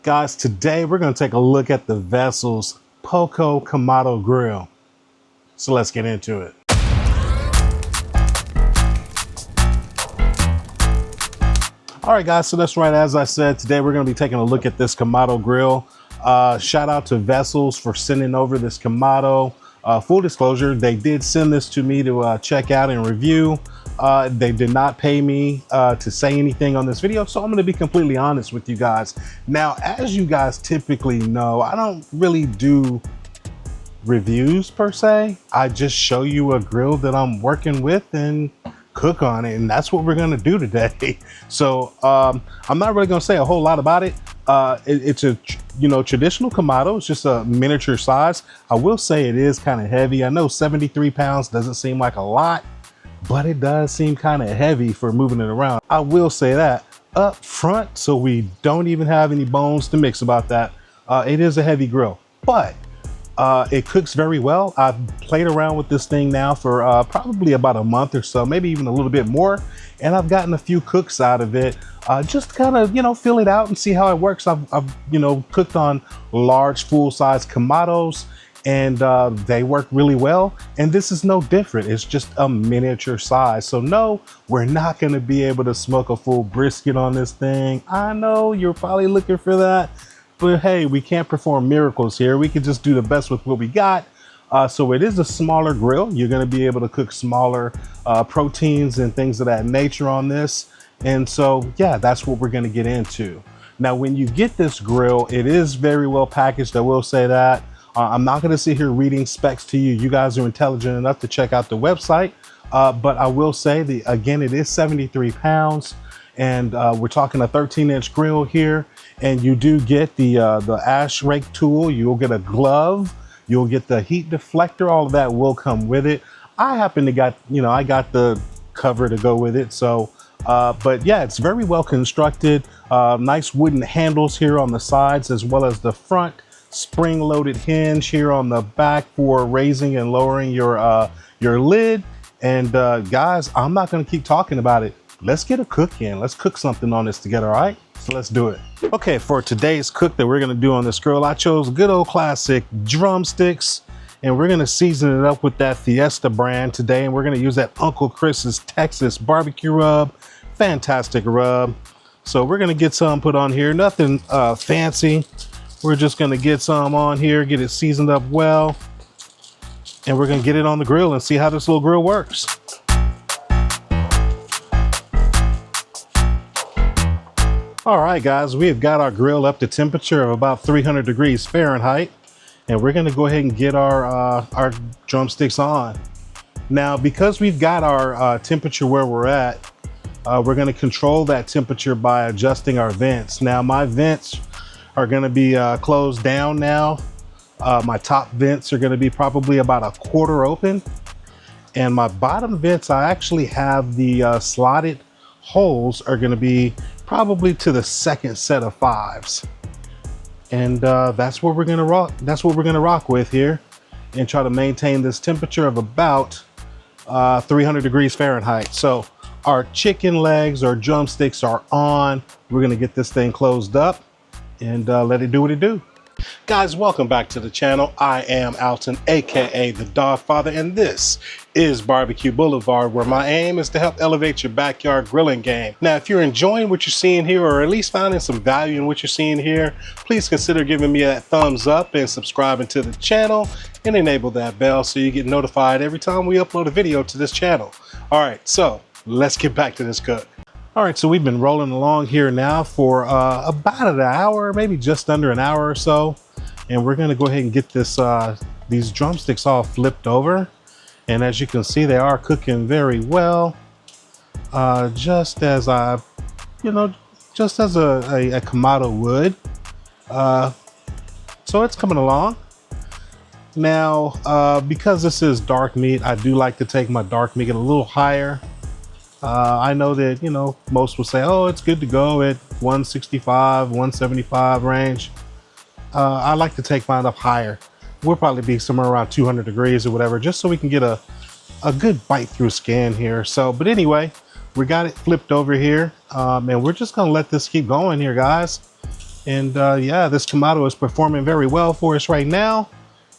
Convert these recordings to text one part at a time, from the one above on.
Guys, today we're going to take a look at the Vessel's Poco Kamado grill. So let's get into it. All right, guys, so that's right. As I said, today we're going to be taking a look at this Kamado grill. Shout out to Vessels for sending over this Kamado. Full disclosure, they did send this to me to check out and review. They did not pay me to say anything on this video, so I'm going to be completely honest with you guys. Now, as you guys typically know, I don't really do reviews per se. I just show you a grill that I'm working with and cook on it, and that's what we're going to do today. So I'm not really going to say a whole lot about it. It's a traditional Kamado. It's just a miniature size. I will say it is kind of heavy. I know 73 pounds doesn't seem like a lot, but it does seem kind of heavy for moving it around. I will say that up front, so we don't even have any bones to mix about that. It is a heavy grill, but it cooks very well. I've played around with this thing now for probably about a month or so, maybe even a little bit more, and I've gotten a few cooks out of it. Just kind of, feel it out and see how it works. I've cooked on large full-size Kamados, and they work really well. And this is no different. It's just a miniature size. So no, we're not going to be able to smoke a full brisket on this thing. I know you're probably looking for that, but hey, we can't perform miracles here. We can just do the best with what we got. So it is a smaller grill. You're going to be able to cook smaller proteins and things of that nature on this. And so, yeah, that's what we're going to get into. Now, when you get this grill, it is very well packaged. I will say that. I'm not going to sit here reading specs to you. You guys are intelligent enough to check out the website. But I will say, again, it is 73 pounds. And we're talking a 13-inch grill here. And you do get the ash rake tool. You'll get a glove. You'll get the heat deflector. All of that will come with it. I happen to I got the cover to go with it. So, but yeah, it's very well constructed. Nice wooden handles here on the sides, as well as the front spring-loaded hinge here on the back for raising and lowering your lid. And guys, I'm not going to keep talking about it. Let's get a cook in. Let's cook something on this together. All right, so let's do it. Okay, for today's cook that we're going to do on this grill, I chose good old classic drumsticks, and we're going to season it up with that Fiesta brand today. And we're going to use that Uncle Chris's Texas barbecue rub. Fantastic rub. So we're going to get some put on here. Nothing fancy. We're just going to get some on here, get it seasoned up well, and we're going to get it on the grill and see how this little grill works. All right, guys, we've got our grill up to temperature of about 300 degrees Fahrenheit, and we're going to go ahead and get our drumsticks on. Now, because we've got our temperature where we're at, we're going to control that temperature by adjusting our vents. Now, my vents are going to be closed down now. My top vents are going to be probably about a quarter open, and my bottom vents, I actually have the slotted holes are going to be probably to the second set of 5s, and that's what we're going to rock. That's what we're going to rock with here, and try to maintain this temperature of about 300 degrees Fahrenheit. So our chicken legs or drumsticks are on. We're going to get this thing closed up and let it do what it do. Guys, welcome back to the channel. I am Alton, aka the Dawgfatha, and this is Barbecue Boulevard, where my aim is to help elevate your backyard grilling game. Now, if you're enjoying what you're seeing here, or at least finding some value in what you're seeing here, please consider giving me that thumbs up and subscribing to the channel and enable that bell so you get notified every time we upload a video to this channel. All right, so let's get back to this cook. All right, so we've been rolling along here now for about an hour, maybe just under an hour or so. And we're gonna go ahead and get this these drumsticks all flipped over. And as you can see, they are cooking very well. Just as just as a Kamado would. So it's coming along. Now, because this is dark meat, I do like to take my dark meat a little higher. I know that, most will say, oh, it's good to go at 165, 175 range. I like to take mine up higher. We'll probably be somewhere around 200 degrees or whatever, just so we can get a good bite through skin here. So, but anyway, we got it flipped over here, and we're just gonna let this keep going here, guys. And yeah, this Kamado is performing very well for us right now.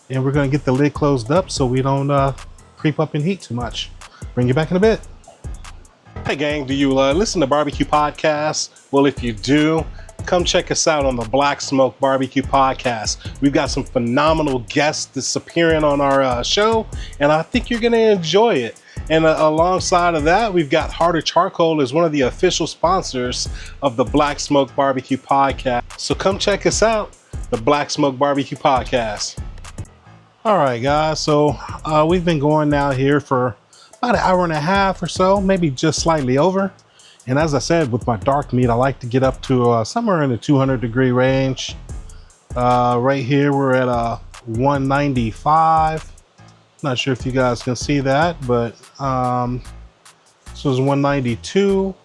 And we're gonna get the lid closed up so we don't creep up in heat too much. Bring you back in a bit. Hey gang, do you listen to barbecue podcasts? Well, if you do, come check us out on the Black Smoke Barbecue Podcast. We've got some phenomenal guests that's appearing on our show, and I think you're gonna enjoy it. And alongside of that, we've got Harder Charcoal as one of the official sponsors of the Black Smoke Barbecue Podcast. So come check us out, the Black Smoke Barbecue Podcast. All right, guys, so we've been going now here for about an hour and a half or so, maybe just slightly over. And as I said, with my dark meat, I like to get up to somewhere in the 200-degree range. Right here, we're at 195. Not sure if you guys can see that, but this was 192.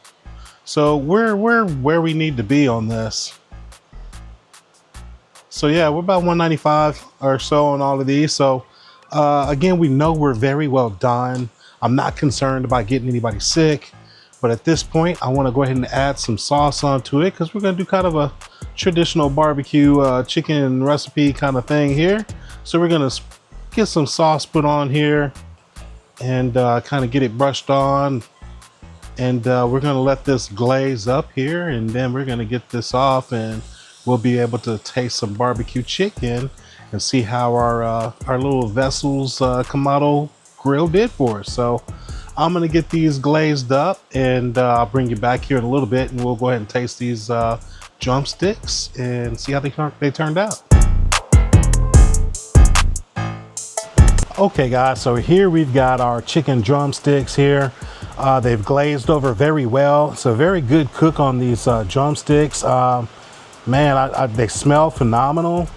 So we're where we need to be on this. So yeah, we're about 195 or so on all of these. So again, we know we're very well done. I'm not concerned about getting anybody sick, but at this point, I want to go ahead and add some sauce onto it because we're going to do kind of a traditional barbecue chicken recipe kind of thing here. So we're going to get some sauce put on here and kind of get it brushed on. And we're going to let this glaze up here, and then we're going to get this off, and we'll be able to taste some barbecue chicken and see how our little Vessels Kamado grill did for us. So I'm gonna get these glazed up, and I'll bring you back here in a little bit, and we'll go ahead and taste these drumsticks and see how they turned out. Okay guys, so here we've got our chicken drumsticks here. They've glazed over very well. It's a very good cook on these drumsticks. Man, they smell phenomenal.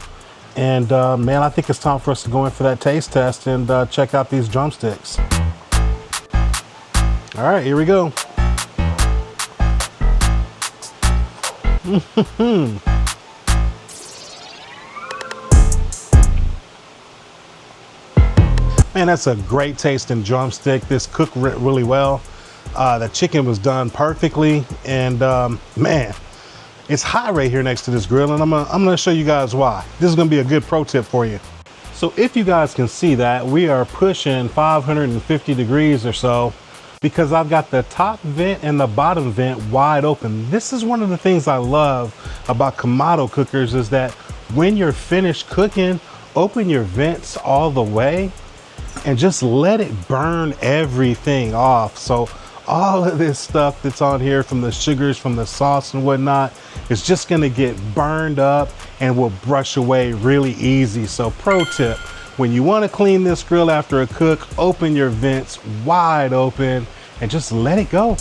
And man, I think it's time for us to go in for that taste test and check out these drumsticks. All right, here we go. Man, that's a great tasting drumstick. This cooked really well. The chicken was done perfectly, and man, it's hot right here next to this grill, and I'm gonna show you guys why. This is gonna be a good pro tip for you. So if you guys can see that, we are pushing 550 degrees or so because I've got the top vent and the bottom vent wide open. This is one of the things I love about Kamado cookers is that when you're finished cooking, open your vents all the way and just let it burn everything off. So all of this stuff that's on here from the sugars, from the sauce and whatnot, is just gonna get burned up and will brush away really easy. So pro tip, when you wanna clean this grill after a cook, open your vents wide open and just let it go.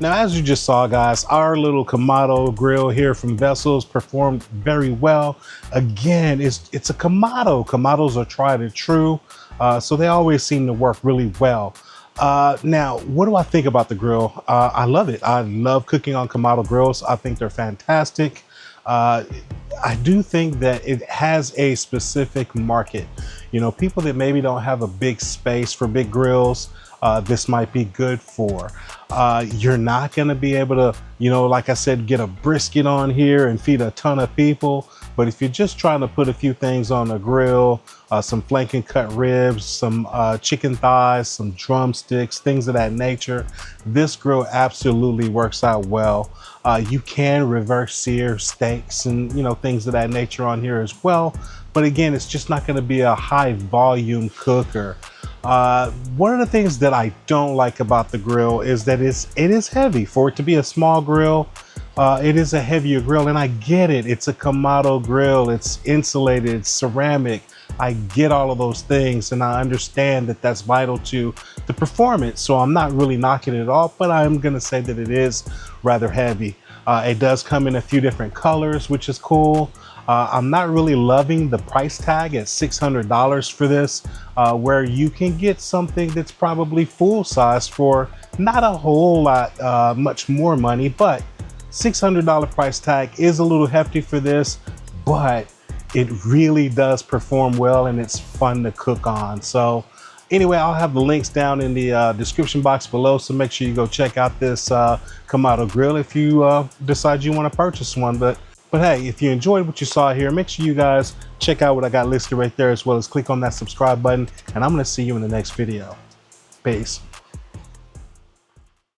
Now, as you just saw, guys, our little Kamado grill here from Vessels performed very well. Again, it's a Kamado. Kamados are tried and true, so they always seem to work really well. Now, what do I think about the grill? I love it. I love cooking on Kamado grills. I think they're fantastic. I do think that it has a specific market. You know, people that maybe don't have a big space for big grills, this might be good for. You're not gonna be able to, you know, like I said, get a brisket on here and feed a ton of people. But if you're just trying to put a few things on the grill, some flank cut ribs, some chicken thighs, some drumsticks, things of that nature, this grill absolutely works out well. You can reverse sear steaks and, you know, things of that nature on here as well. But again, it's just not gonna be a high volume cooker. One of the things that I don't like about the grill is that it is heavy. For it to be a small grill, it is a heavier grill, and I get it. It's a Kamado grill, it's insulated, it's ceramic. I get all of those things, and I understand that that's vital to the performance, so I'm not really knocking it off, but I'm gonna say that it is rather heavy. It does come in a few different colors, which is cool. I'm not really loving the price tag at $600 for this, where you can get something that's probably full size for not a whole lot much more money, but $600 price tag is a little hefty for this, but it really does perform well and it's fun to cook on. So Anyway, I'll have the links down in the description box below, so make sure you go check out this Kamado grill if you decide you want to purchase one. But hey, if you enjoyed what you saw here, make sure you guys check out what I got listed right there, as well as click on that subscribe button, and I'm going to see you in the next video. Peace.